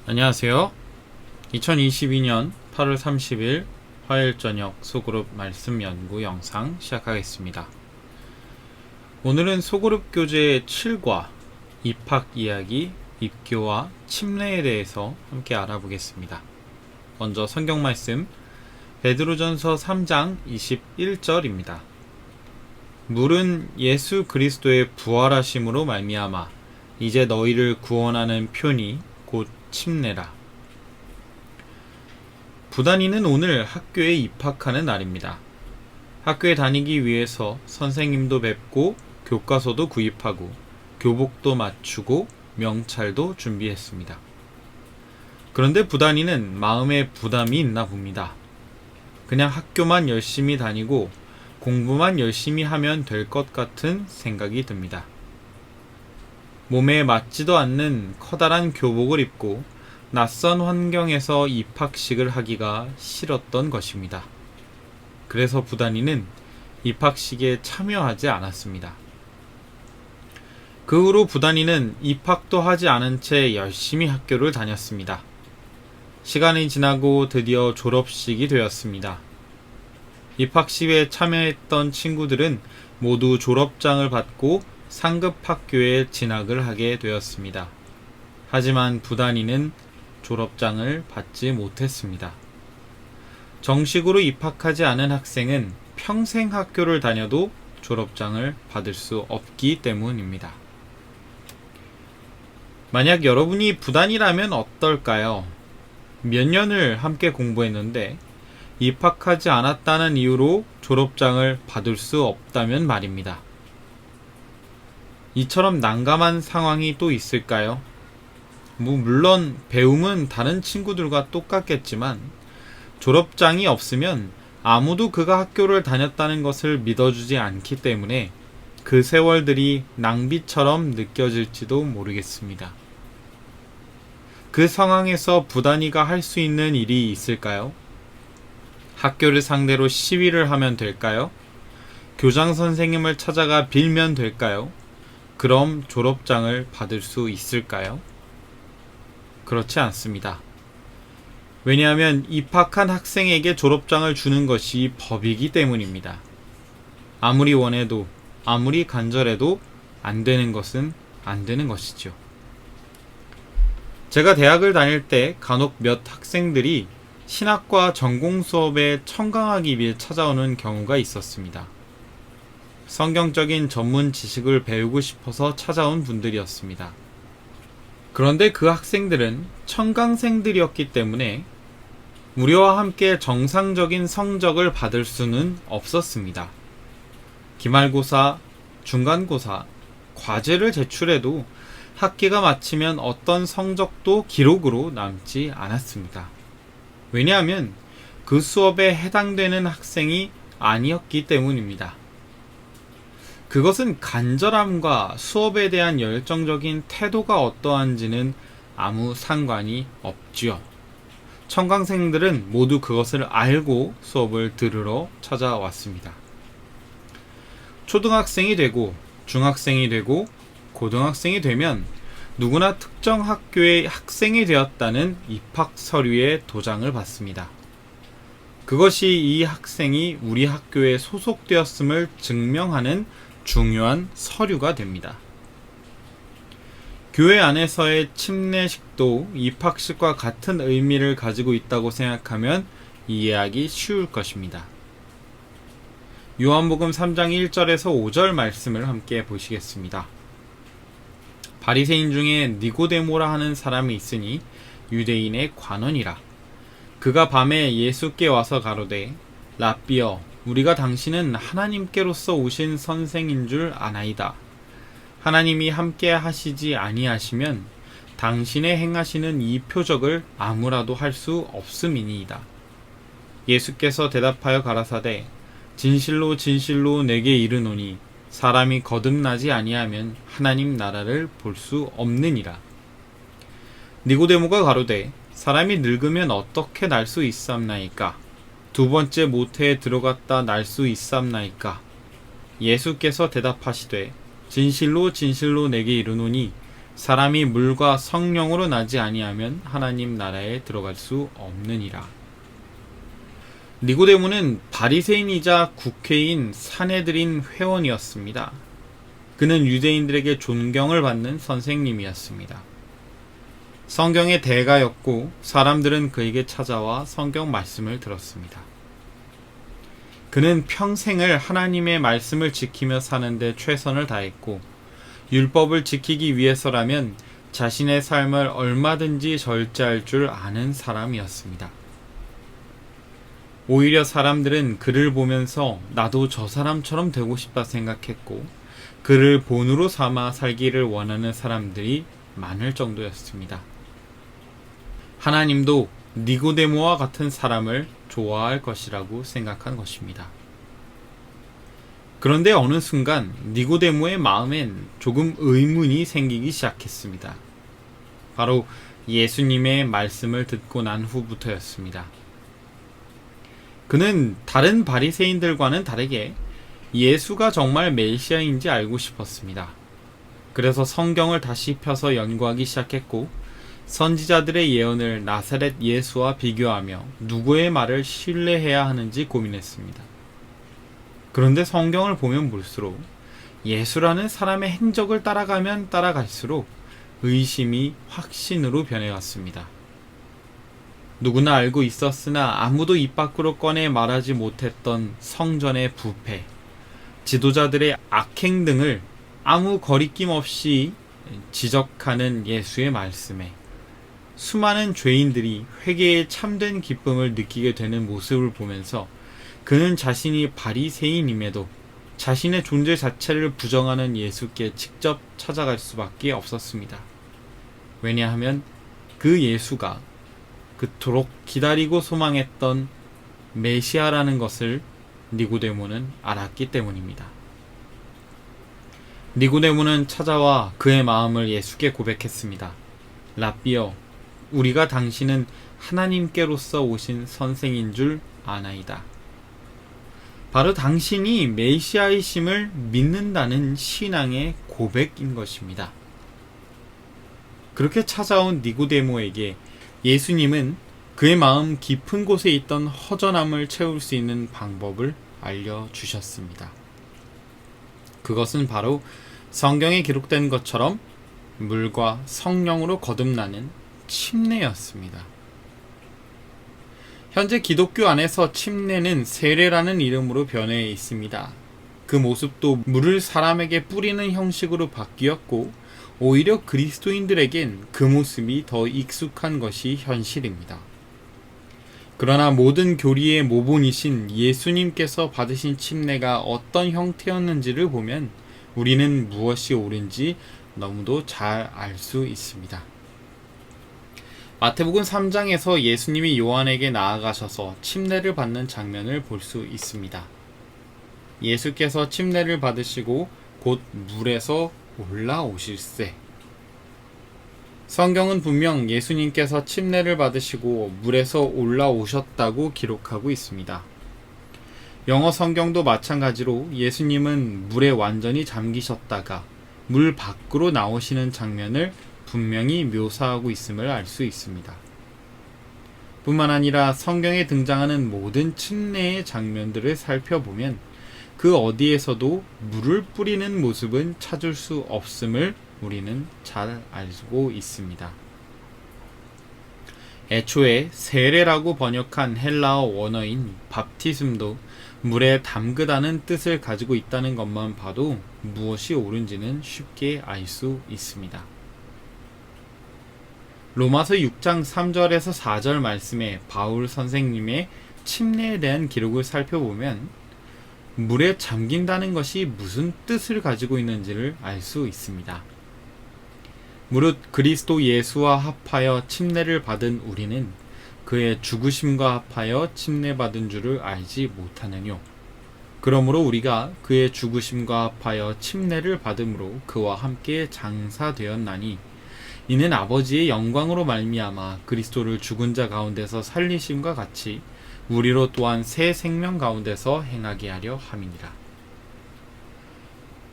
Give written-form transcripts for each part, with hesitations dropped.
안녕하세요. 2022년 8월 30일 화요일 저녁 소그룹 말씀 연구 영상 시작하겠습니다. 오늘은 소그룹 교재 7과 입학 이야기, 입교와 침례에 대해서 함께 알아보겠습니다. 먼저 성경 말씀 베드로전서 3장 21절입니다. 물은 예수 그리스도의 부활하심으로 말미암아 이제 너희를 구원하는 표니 곧 침례라. 부단이는 오늘 학교에 입학하는 날입니다. 학교에 다니기 위해서 선생님도 뵙고 교과서도 구입하고 교복도 맞추고 명찰도 준비했습니다. 그런데 부단이는 마음에 부담이 있나 봅니다. 그냥 학교만 열심히 다니고 공부만 열심히 하면 될 것 같은 생각이 듭니다. 몸에 맞지도 않는 커다란 교복을 입고 낯선 환경에서 입학식을 하기가 싫었던 것입니다. 그래서 부단이는 입학식에 참여하지 않았습니다. 그 후로 부단이는 입학도 하지 않은 채 열심히 학교를 다녔습니다. 시간이 지나고 드디어 졸업식이 되었습니다. 입학식에 참여했던 친구들은 모두 졸업장을 받고 상급 학교에 진학을 하게 되었습니다. 하지만 부단이는 졸업장을 받지 못했습니다. 정식으로 입학하지 않은 학생은 평생 학교를 다녀도 졸업장을 받을 수 없기 때문입니다. 만약 여러분이 부단이라면 어떨까요? 몇 년을 함께 공부했는데 입학하지 않았다는 이유로 졸업장을 받을 수 없다면 말입니다. 이처럼 난감한 상황이 또 있을까요? 물론 배움은 다른 친구들과 똑같겠지만 졸업장이 없으면 아무도 그가 학교를 다녔다는 것을 믿어주지 않기 때문에 그 세월들이 낭비처럼 느껴질지도 모르겠습니다. 그 상황에서 부단이가 할 수 있는 일이 있을까요? 학교를 상대로 시위를 하면 될까요? 교장 선생님을 찾아가 빌면 될까요? 그럼 졸업장을 받을 수 있을까요? 그렇지 않습니다. 왜냐하면 입학한 학생에게 졸업장을 주는 것이 법이기 때문입니다. 아무리 원해도 아무리 간절해도 안 되는 것은 안 되는 것이죠. 제가 대학을 다닐 때 간혹 몇 학생들이 신학과 전공 수업에 청강하기 위해 찾아오는 경우가 있었습니다. 성경적인 전문 지식을 배우고 싶어서 찾아온 분들이었습니다. 그런데 그 학생들은 청강생들이었기 때문에 우리와 함께 정상적인 성적을 받을 수는 없었습니다. 기말고사, 중간고사, 과제를 제출해도 학기가 마치면 어떤 성적도 기록으로 남지 않았습니다. 왜냐하면 그 수업에 해당되는 학생이 아니었기 때문입니다. 그것은 간절함과 수업에 대한 열정적인 태도가 어떠한지는 아무 상관이 없지요. 청강생들은 모두 그것을 알고 수업을 들으러 찾아왔습니다. 초등학생이 되고 중학생이 되고 고등학생이 되면 누구나 특정 학교의 학생이 되었다는 입학 서류에 도장을 받습니다. 그것이 이 학생이 우리 학교에 소속되었음을 증명하는 중요한 서류가 됩니다. 교회 안에서의 침례식도 입학식과 같은 의미를 가지고 있다고 생각하면 이해하기 쉬울 것입니다. 요한복음 3장 1절에서 5절 말씀을 함께 보시겠습니다. 바리새인 중에 니고데모라 하는 사람이 있으니 유대인의 관원이라. 그가 밤에 예수께 와서 가로되 랍비여 우리가 당신은 하나님께로서 오신 선생인 줄 아나이다. 하나님이 함께 하시지 아니하시면 당신의 행하시는 이 표적을 아무라도 할 수 없음이니이다. 예수께서 대답하여 가라사대 진실로 진실로 내게 이르노니 사람이 거듭나지 아니하면 하나님 나라를 볼 수 없느니라. 니고데모가 가로되 사람이 늙으면 어떻게 날 수 있삼나이까? 두 번째 모태에 들어갔다 날 수 있삼나이까? 예수께서 대답하시되 진실로 진실로 내게 이르노니 사람이 물과 성령으로 나지 아니하면 하나님 나라에 들어갈 수 없느니라. 니고데모는 바리새인이자 국회인 산헤드린 회원이었습니다. 그는 유대인들에게 존경을 받는 선생님이었습니다. 성경의 대가였고 사람들은 그에게 찾아와 성경 말씀을 들었습니다. 그는 평생을 하나님의 말씀을 지키며 사는데 최선을 다했고 율법을 지키기 위해서라면 자신의 삶을 얼마든지 절제할 줄 아는 사람이었습니다. 오히려 사람들은 그를 보면서 나도 저 사람처럼 되고 싶다 생각했고 그를 본으로 삼아 살기를 원하는 사람들이 많을 정도였습니다. 하나님도 니고데모와 같은 사람을 좋아할 것이라고 생각한 것입니다. 그런데 어느 순간 니고데모의 마음엔 조금 의문이 생기기 시작했습니다. 바로 예수님의 말씀을 듣고 난 후부터였습니다. 그는 다른 바리새인들과는 다르게 예수가 정말 메시아인지 알고 싶었습니다. 그래서 성경을 다시 펴서 연구하기 시작했고 선지자들의 예언을 나사렛 예수와 비교하며 누구의 말을 신뢰해야 하는지 고민했습니다. 그런데 성경을 보면 볼수록 예수라는 사람의 행적을 따라가면 따라갈수록 의심이 확신으로 변해갔습니다. 누구나 알고 있었으나 아무도 입 밖으로 꺼내 말하지 못했던 성전의 부패, 지도자들의 악행 등을 아무 거리낌 없이 지적하는 예수의 말씀에 수많은 죄인들이 회개의 참된 기쁨을 느끼게 되는 모습을 보면서 그는 자신이 바리새인임에도 자신의 존재 자체를 부정하는 예수께 직접 찾아갈 수밖에 없었습니다. 왜냐하면 그 예수가 그토록 기다리고 소망했던 메시아라는 것을 니고데모는 알았기 때문입니다. 니고데모는 찾아와 그의 마음을 예수께 고백했습니다. 라삐여, 우리가 당신은 하나님께로서 오신 선생인 줄 아나이다. 바로 당신이 메시아이심을 믿는다는 신앙의 고백인 것입니다. 그렇게 찾아온 니고데모에게 예수님은 그의 마음 깊은 곳에 있던 허전함을 채울 수 있는 방법을 알려주셨습니다. 그것은 바로 성경에 기록된 것처럼 물과 성령으로 거듭나는 침례였습니다. 현재 기독교 안에서 침례는 세례라는 이름으로 변해 있습니다. 그 모습도 물을 사람에게 뿌리는 형식으로 바뀌었고 오히려 그리스도인들에겐 그 모습이 더 익숙한 것이 현실입니다. 그러나 모든 교리의 모본이신 예수님께서 받으신 침례가 어떤 형태였는지를 보면 우리는 무엇이 옳은지 너무도 잘 알 수 있습니다. 마태복음 3장에서 예수님이 요한에게 나아가셔서 침례를 받는 장면을 볼 수 있습니다. 예수께서 침례를 받으시고 곧 물에서 올라오실세. 성경은 분명 예수님께서 침례를 받으시고 물에서 올라오셨다고 기록하고 있습니다. 영어 성경도 마찬가지로 예수님은 물에 완전히 잠기셨다가 물 밖으로 나오시는 장면을 분명히 묘사하고 있음을 알 수 있습니다. 뿐만 아니라 성경에 등장하는 모든 침례의 장면들을 살펴보면 그 어디에서도 물을 뿌리는 모습은 찾을 수 없음을 우리는 잘 알고 있습니다. 애초에 세례라고 번역한 헬라어 원어인 밥티즘도 물에 담그다는 뜻을 가지고 있다는 것만 봐도 무엇이 옳은지는 쉽게 알 수 있습니다. 로마서 6장 3절에서 4절 말씀에 바울 선생님의 침례에 대한 기록을 살펴보면 물에 잠긴다는 것이 무슨 뜻을 가지고 있는지를 알 수 있습니다. 무릇 그리스도 예수와 합하여 침례를 받은 우리는 그의 죽으심과 합하여 침례받은 줄을 알지 못하느뇨. 그러므로 우리가 그의 죽으심과 합하여 침례를 받음으로 그와 함께 장사되었나니 이는 아버지의 영광으로 말미암아 그리스도를 죽은 자 가운데서 살리심과 같이 우리로 또한 새 생명 가운데서 행하게 하려 함이니라.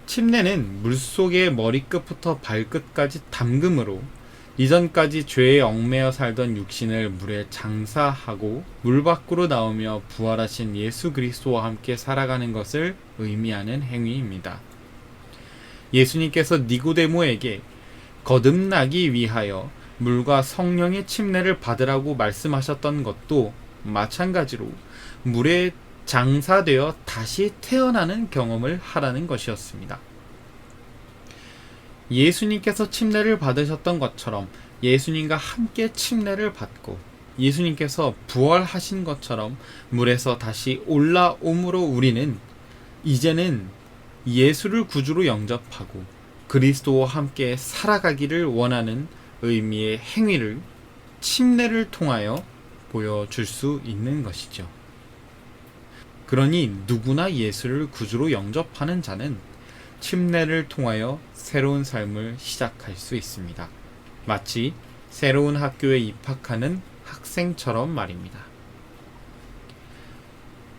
침례는 물속의 머리끝부터 발끝까지 담금으로 이전까지 죄에 얽매여 살던 육신을 물에 장사하고 물 밖으로 나오며 부활하신 예수 그리스도와 함께 살아가는 것을 의미하는 행위입니다. 예수님께서 니고데모에게 거듭나기 위하여 물과 성령의 침례를 받으라고 말씀하셨던 것도 마찬가지로 물에 장사되어 다시 태어나는 경험을 하라는 것이었습니다. 예수님께서 침례를 받으셨던 것처럼 예수님과 함께 침례를 받고 예수님께서 부활하신 것처럼 물에서 다시 올라옴으로 우리는 이제는 예수를 구주로 영접하고 그리스도와 함께 살아가기를 원하는 의미의 행위를 침례를 통하여 보여줄 수 있는 것이죠. 그러니 누구나 예수를 구주로 영접하는 자는 침례를 통하여 새로운 삶을 시작할 수 있습니다. 마치 새로운 학교에 입학하는 학생처럼 말입니다.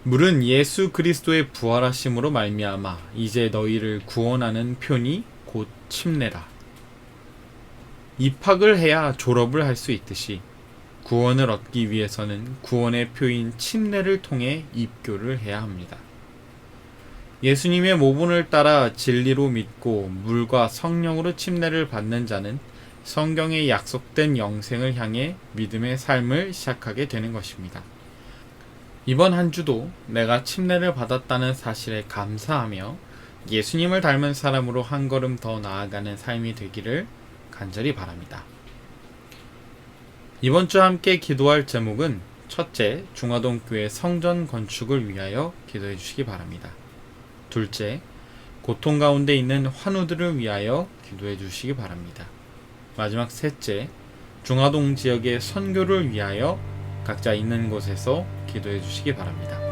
물은 예수 그리스도의 부활하심으로 말미암아 이제 너희를 구원하는 표니 곧 침례라. 입학을 해야 졸업을 할 수 있듯이 구원을 얻기 위해서는 구원의 표인 침례를 통해 입교를 해야 합니다. 예수님의 모본을 따라 진리로 믿고 물과 성령으로 침례를 받는 자는 성경에 약속된 영생을 향해 믿음의 삶을 시작하게 되는 것입니다. 이번 한 주도 내가 침례를 받았다는 사실에 감사하며 예수님을 닮은 사람으로 한 걸음 더 나아가는 삶이 되기를 간절히 바랍니다. 이번 주 함께 기도할 제목은 첫째, 중화동 교회 성전 건축을 위하여 기도해 주시기 바랍니다. 둘째, 고통 가운데 있는 환우들을 위하여 기도해 주시기 바랍니다. 마지막 셋째, 중화동 지역의 선교를 위하여 각자 있는 곳에서 기도해 주시기 바랍니다.